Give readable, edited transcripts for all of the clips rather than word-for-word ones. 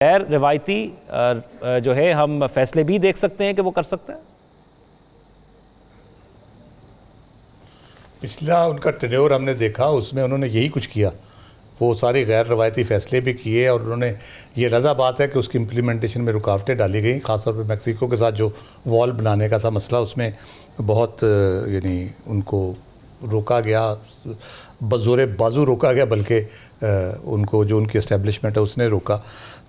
गैर रिवायती जो है हम फैसले भी देख सकते हैं कि वो कर सकते हैं। पिछला उनका टेन्योर हमने देखा, उसमें उन्होंने यही कुछ किया। वो सारे गैर रवायती फ़ैसले भी किए और उन्होंने ये लदा बात है कि उसकी इम्प्लीमेंटेशन में रुकावटें डाली गई। ख़ासतौर पर मैक्सिको के साथ जो वॉल बनाने का था मसला, उसमें बहुत यानी उनको रोका गया, बज़ोरे बाजू रोका गया, बल्कि उनको जो उनकी इस्टेब्लिशमेंट है उसने रोका।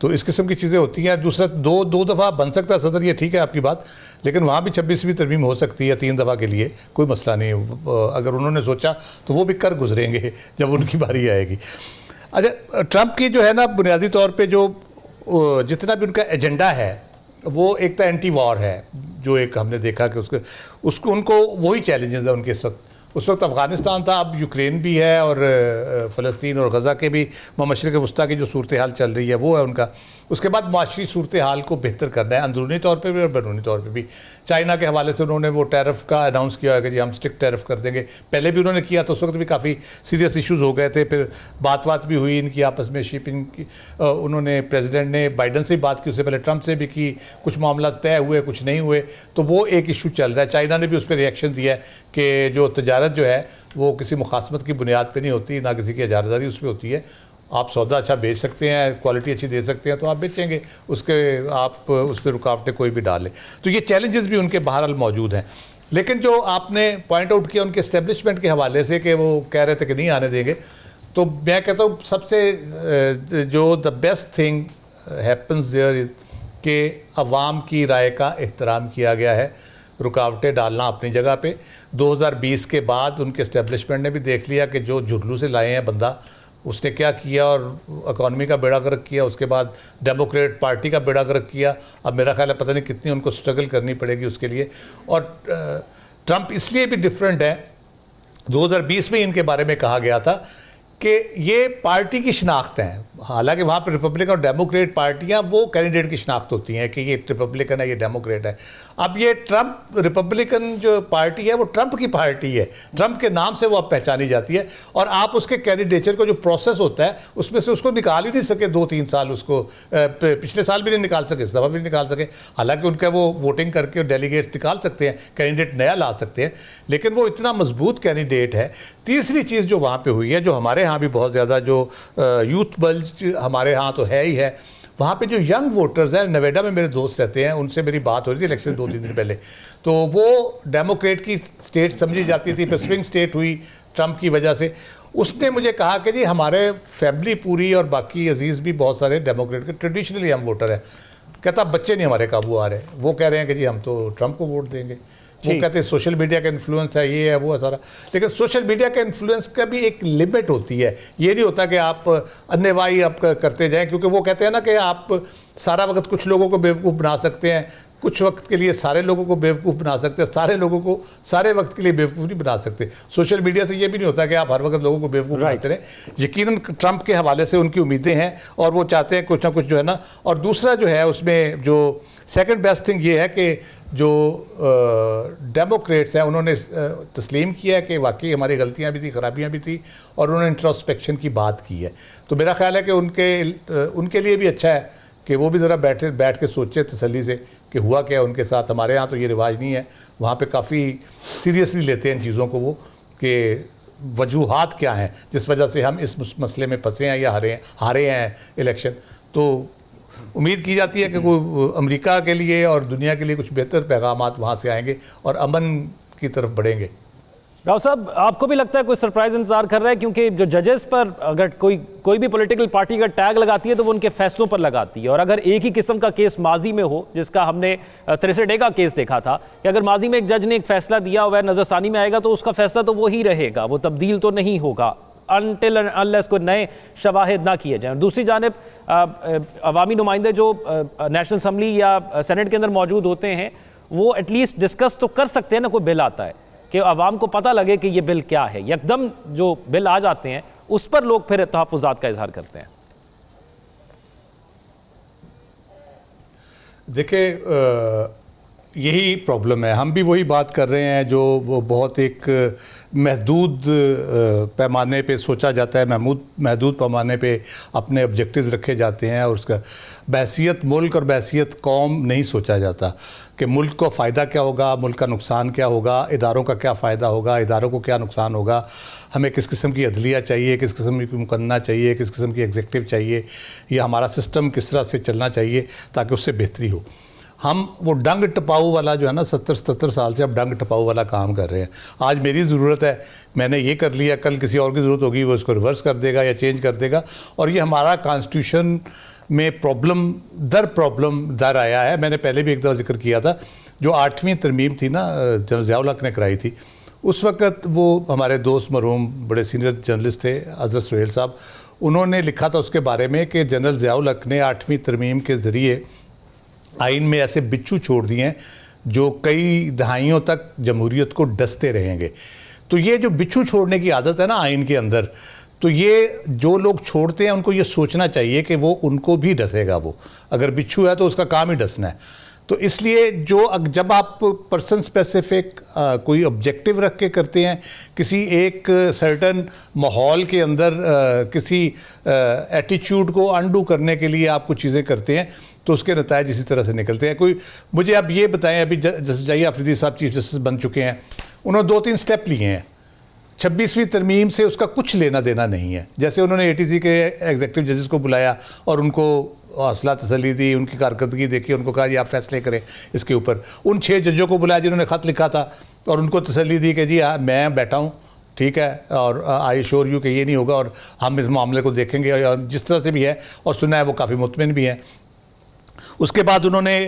तो इस किस्म की चीज़ें होती हैं। दूसरा दो दफ़ा बन सकता है सदर, ये ठीक है आपकी बात, लेकिन वहाँ भी 26वीं तरमीम हो सकती है 3 दफ़ा के लिए, कोई मसला नहीं। अगर उन्होंने सोचा तो वो भी कर गुजरेंगे जब उनकी बारी आएगी। अच्छा, ट्रंप की जो है ना, बुनियादी तौर पे जो जितना भी उनका एजेंडा है वो एक तो एंटी वॉर है, जो एक हमने देखा कि उसको उनको वही चैलेंजेस है उनके उस वक्त अफ़गानिस्तान था, अब यूक्रेन भी है और फ़लस्तीन और गज़ा के भी मशरिक़ वस्ता की जो सूरत हाल चल रही है वो है उनका। उसके बाद माशी सूरत हाल को बेहतर करना है, अंदरूनी तौर पे भी और बैरूनी तौर पे भी। चाइना के हवाले से उन्होंने वो टैरिफ का अनाउंस किया है कि जी हम स्ट्रिक्ट टैरिफ कर देंगे। पहले भी उन्होंने किया तो उस वक्त भी काफ़ी सीरियस इशूज़ हो गए थे। फिर बात भी हुई इनकी आपस में, शिपिंग की उन्होंने प्रेसिडेंट ने बाइडन से भी बात की, उससे पहले ट्रंप से भी की, कुछ मामला तय हुए कुछ नहीं हुए, तो वो एक इशू चल रहा है। चाइना ने भी उस पर रिएक्शन दिया है कि जो तजारत जो है वो किसी मुखासमत की बुनियाद पे नहीं होती, ना किसी की इजारदारी उस पर होती है। आप सौदा अच्छा बेच सकते हैं, क्वालिटी अच्छी दे सकते हैं तो आप बेचेंगे, आप उस पर रुकावटें कोई भी डालें। तो ये चैलेंजेस भी उनके बहरहाल मौजूद हैं। लेकिन जो आपने पॉइंट आउट किया उनके इस्टेब्लिशमेंट के हवाले से कि वो कह रहे थे कि नहीं आने देंगे, तो मैं कहता हूँ सबसे जो the best thing happens there is कि अवाम की राय का एहतराम किया गया है। रुकावटें डालना अपनी जगह पे। 2020 के बाद उनके इस्टेब्लिशमेंट ने भी देख लिया कि जो जुर्लू से लाए हैं बंदा, उसने क्या किया और इकॉनमी का बेड़ा गर्क किया, उसके बाद डेमोक्रेट पार्टी का बेड़ा गर्क किया। अब मेरा ख्याल है पता नहीं कितनी उनको स्ट्रगल करनी पड़ेगी उसके लिए। और ट्रंप इसलिए भी डिफरेंट है, 2020 में इनके बारे में कहा गया था कि ये पार्टी की शनाख्त है। हालांकि वहाँ पर रिपब्लिकन और डेमोक्रेट पार्टियाँ वो कैंडिडेट की शनाख्त होती हैं कि ये रिपब्लिकन है, ये डेमोक्रेट है। अब ये ट्रंप रिपब्लिकन जो पार्टी है वो ट्रंप की पार्टी है, ट्रंप के नाम से वो अब पहचानी जाती है। और आप उसके कैंडिडेचर को जो प्रोसेस होता है उसमें से उसको निकाल ही नहीं सके 2-3 साल, उसको पिछले साल भी नहीं निकाल सके, इस दफ़ा भी नहीं निकाल सके। हालांकि उनका वो वोटिंग करके डेलीगेट निकाल सकते हैं, कैंडिडेट नया ला सकते हैं, लेकिन वो इतना मजबूत कैंडिडेट है। तीसरी चीज़ जो वहाँ पर हुई है, जो हमारे यहाँ भी बहुत ज़्यादा जो यूथ बल्ज हमारे यहाँ तो है ही है, वहाँ पे जो यंग वोटर्स हैं, नोएडा में मेरे दोस्त रहते हैं, उनसे मेरी बात हो रही थी इलेक्शन 2-3 दिन पहले, तो वो डेमोक्रेट की स्टेट समझी जाती थी, फिर स्विंग स्टेट हुई ट्रंप की वजह से। उसने मुझे कहा कि जी हमारे फैमिली पूरी और बाकी अजीज़ भी बहुत सारे डेमोक्रेट के ट्रेडिशनली हम वोटर हैं। कहता बच्चे नहीं हमारे काबू आ रहे, वो कह रहे हैं कि जी हम तो ट्रंप को वोट देंगे। वो कहते हैं सोशल मीडिया का इन्फ्लुएंस है, ये है वो है सारा। लेकिन सोशल मीडिया का इन्फ्लुएंस का भी एक लिमिट होती है। ये नहीं होता कि आप अन्यवाही आप करते जाएं, क्योंकि वो कहते हैं ना कि आप सारा वक्त कुछ लोगों को बेवकूफ़ बना सकते हैं, कुछ वक्त के लिए सारे लोगों को बेवकूफ़ बना सकते हैं, सारे लोगों को सारे वक्त के लिए बेवकूफ़ नहीं बना सकते। सोशल मीडिया से ये भी नहीं होता कि आप हर वक्त लोगों को बेवकूफ़ बनाते रहें। यकीनन ट्रंप के हवाले से उनकी उम्मीदें हैं और वो चाहते हैं कुछ ना कुछ जो है ना। और दूसरा जो है उसमें जो सेकंड बेस्ट थिंग ये है कि जो डेमोक्रेट्स हैं उन्होंने तस्लीम किया है कि वाकई हमारी गलतियां भी थी, खराबियां भी थी, और उन्होंने इंट्रोस्पेक्शन की बात की है। तो मेरा ख्याल है कि उनके लिए भी अच्छा है कि वो भी ज़रा बैठ के सोचें तसल्ली से कि हुआ क्या उनके साथ। हमारे यहाँ तो ये रिवाज नहीं है, वहाँ पे काफ़ी सीरियसली लेते हैं इन चीज़ों को वो, कि वजूहात क्या हैं जिस वजह से हम इस मसले में फंसे हैं या हारे हैं इलेक्शन। तो उम्मीद की जाती है कि कोई अमेरिका के लिए और दुनिया के लिए कुछ बेहतर पैगामात वहाँ से आएंगे और अमन की तरफ बढ़ेंगे। राव साहब, आपको भी लगता है कोई सरप्राइज इंतजार कर रहा है? क्योंकि जो जजेस पर अगर कोई भी पॉलिटिकल पार्टी का टैग लगाती है तो वो उनके फैसलों पर लगाती है। और अगर एक ही किस्म का केस माजी में हो, जिसका हमने 63 का केस देखा था कि अगर माजी में एक जज ने एक फैसला दिया हुआ है, नजरसानी में आएगा तो उसका फैसला तो वो ही रहेगा, वो तब्दील तो नहीं होगा अनटिल अनलेस कोई नए शवाहिद ना किए जाएं। दूसरी जानिब अवामी नुमाइंदे जो नेशनल असम्बली या सेनेट के अंदर मौजूद होते हैं, वो एटलीस्ट डिस्कस तो कर सकते हैं ना, कोई बिल आता है कि आवाम को पता लगे कि ये बिल क्या है। यकदम जो बिल आ जाते हैं उस पर लोग फिर तहफ़्फ़ुज़ात का इजहार करते हैं। देखिए, यही प्रॉब्लम है। हम भी वही बात कर रहे हैं जो वो बहुत एक महदूद पैमाने पे सोचा जाता है, महदूद पैमाने पे अपने ऑब्जेक्टिव्स रखे जाते हैं और उसका बहसियत मुल्क और बहसियत कौम नहीं सोचा जाता कि मुल्क को फ़ायदा क्या होगा, मुल्क का नुकसान क्या होगा, इदारों का क्या फ़ायदा होगा, इदारों को क्या नुकसान होगा, हमें किस किस्म की अदलिया चाहिए, किस किस्म की मुकन्ना चाहिए, किस किस्म की एग्जेक्टिव चाहिए, या हमारा सिस्टम किस तरह से चलना चाहिए ताकि उससे बेहतरी हो। हम वो डंग टपाऊ वाला जो है ना 70-77 साल से अब डंग टपाऊ वाला काम कर रहे हैं। आज मेरी ज़रूरत है, मैंने ये कर लिया, कल किसी और की ज़रूरत होगी, वो इसको रिवर्स कर देगा या चेंज कर देगा। और ये हमारा कॉन्स्टिट्यूशन में प्रॉब्लम दर आया है। मैंने पहले भी एक दफ़ा जिक्र किया था, जो 8वीं तरमीम थी ना जनरल ज़ियाउल हक ने कराई थी, उस वक़्त वो हमारे दोस्त मरहूम बड़े सीनियर जर्नलिस्ट थे हज़रत सुहेल साहब, उन्होंने लिखा था उसके बारे में कि जनरल ज़ियाउल हक ने 8वीं तरमीम के ज़रिए आइन में ऐसे बिच्छू छोड़ दिए हैं जो कई दहाइयों तक जमहूरियत को डसते रहेंगे। तो ये जो बिच्छू छोड़ने की आदत है ना आइन के अंदर, तो ये जो लोग छोड़ते हैं उनको ये सोचना चाहिए कि वो उनको भी डसेगा। वो अगर बिच्छू है तो उसका काम ही डसना है। तो इसलिए जब आप पर्सन स्पेसिफिक कोई ऑब्जेक्टिव रख के करते हैं, किसी एक सर्टन माहौल के अंदर किसी एटीट्यूड को अनडू करने के लिए आप कुछ चीज़ें करते हैं, तो उसके नतायज इसी तरह से निकलते हैं। कोई मुझे अब ये बताएं, अभी जस्टिस जाहिया अफरीदी साहब चीफ जस्टिस बन चुके हैं, उन्होंने 2-3 स्टेप लिए हैं। 26वीं तरमीम से उसका कुछ लेना देना नहीं है। जैसे उन्होंने एटीसी के एग्जीक्यूटिव जजेस को बुलाया और उनको हौसला तसल्ली दी, उनकी कारकर्दगी देखी, उनको कहा जी आप फैसले करें इसके ऊपर। उन 6 जजों को बुलाया जिन्होंने ख़त लिखा था और उनको तसल्ली दी कि जी मैं बैठा हूँ, ठीक है, और आई श्योर यू कि ये नहीं होगा और हम इस मामले को देखेंगे, और जिस तरह से भी है और सुना है वो काफ़ी मुतमिन भी हैं। उसके बाद उन्होंने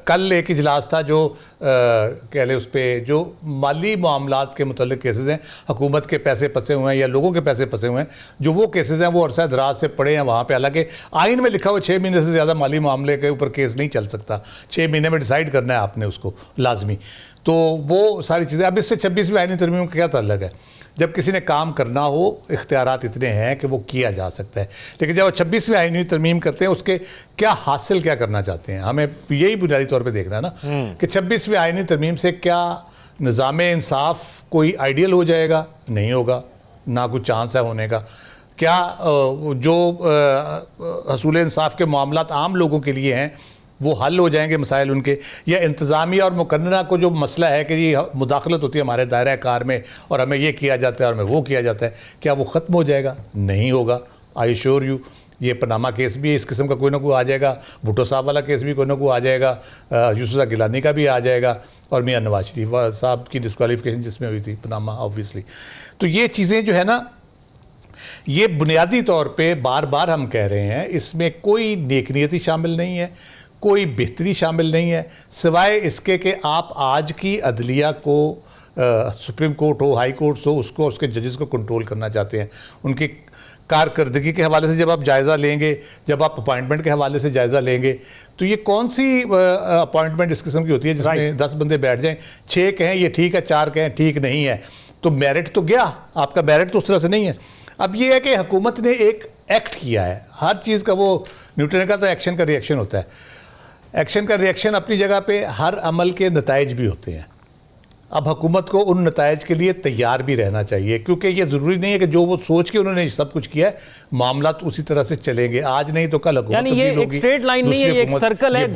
कल एक इजलास था जो कह लें उस पर जो माली मामलात के मुतल्लिक़ केसेस हैं, हुकूमत के पैसे फंसे हुए हैं या लोगों के पैसे फंसे हुए हैं, जो वो केसेस हैं वो अरसा दराज से पड़े हैं वहाँ पे। हालांकि आइन में लिखा हुआ 6 महीने से ज़्यादा माली मामले के ऊपर केस नहीं चल सकता, 6 महीने में डिसाइड करना है आपने उसको लाजमी। तो वो सारी चीज़ें, अब इससे 26वीं आईनी तरमीम का क्या ताल्लुक है? जब किसी ने काम करना हो, इख्तियारात इतने हैं कि वो किया जा सकता है। लेकिन जब 26वीं आईनी तरमीम करते हैं, उसके क्या हासिल क्या करना चाहते हैं, हमें यही बुनियादी तौर पे देखना है ना कि 26वीं आईनी तरमीम से क्या निज़ाम इंसाफ कोई आइडियल हो जाएगा? नहीं होगा, ना कुछ चांस है होने का। क्या जो हसूल इंसाफ के मामलात आम लोगों के लिए हैं वो हल हो जाएंगे मसाइल उनके, या इंतज़ामिया और मुकन्नरा को जो मसला है कि ये मुदाखलत होती है हमारे दायरा कार में और हमें ये किया जाता है और हमें वो किया जाता है, क्या वो ख़त्म हो जाएगा? नहीं होगा। आई श्योर यू ये पनामा केस भी इस किस्म का कोई ना कोई आ जाएगा, भुट्टो साहब वाला केस भी कोई ना कोई आ जाएगा, यूसुफ गिलानी का भी आ जाएगा, और मियां नवाज शरीफ साहब की डिस्क्वालिफिकेशन जिसमें हुई थी पनामा ऑब्वियसली। तो ये चीज़ें जो है ना, ये बुनियादी तौर पे बार बार हम कह रहे हैं, इसमें कोई नेकनीयती शामिल नहीं है, कोई बेहतरी शामिल नहीं है, सिवाय इसके कि आप आज की अदलिया को सुप्रीम कोर्ट हो, हाई कोर्ट्स हो, उसको उसके जजेस को कंट्रोल करना चाहते हैं। उनकी कारकर्दगी के हवाले से जब आप जायज़ा लेंगे, जब आप अपॉइंटमेंट के हवाले से जायज़ा लेंगे, तो ये कौन सी अपॉइंटमेंट इस किस्म की होती है जिसमें 10 बंदे बैठ जाएं, 6 कहें ये ठीक है, 4 कहें ठीक नहीं है, तो मेरिट तो गया, आपका मेरिट तो उस तरह से नहीं है। अब ये है कि हुकूमत ने एक एक्ट किया है, हर चीज़ का वो न्यूटन का तो एक्शन का रिएक्शन होता है, एक्शन का रिएक्शन अपनी जगह पे, हर अमल के नताइज भी होते हैं। अब हुकूमत को उन नताइज के लिए तैयार भी रहना चाहिए, क्योंकि ये ज़रूरी नहीं है कि जो वो सोच के उन्होंने सब कुछ किया है मामला तो उसी तरह से चलेंगे, आज नहीं तो कल हुकूमत यानी ये एक स्ट्रेट लाइन नहीं है, ये एक सर्कल है।